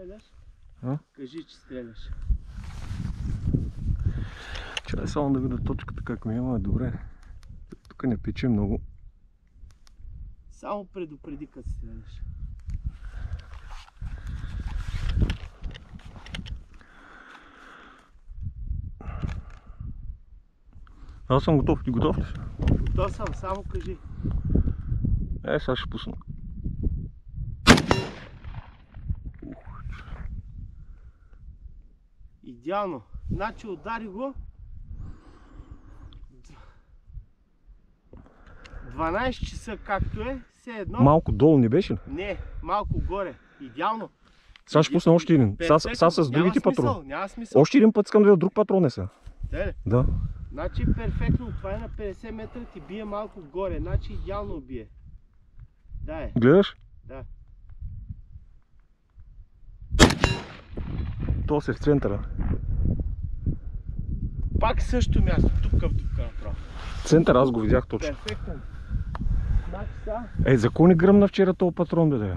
Стреляш? А? Кажи, че стреляш. Чай само да видя точката как ми има. Добре. Тук не пече много. Само предупреди като стреляш. Аз съм готов. Ти готов ли си? Готов съм, само кажи. Сега ще пусна. Идеално. Значи удари го. 12 часа както е, все едно. Малко долу не беше ли? Не, малко горе. Идеално. Сега ще пусна още един. Сега с другите патрони. Няма смисъл. Още един път искам да видя друг патрон е сега. Де? Да. Значи перфектно. Това е на 50 метра, ти бие малко горе. Значи идеално бие. Да е. Гледаш? Да. То се в центъра. Пак също място. Тук направо. Център, аз го видях точно. Перфектно. Значи сега. За кой не гръмна вчера този патрон, бе?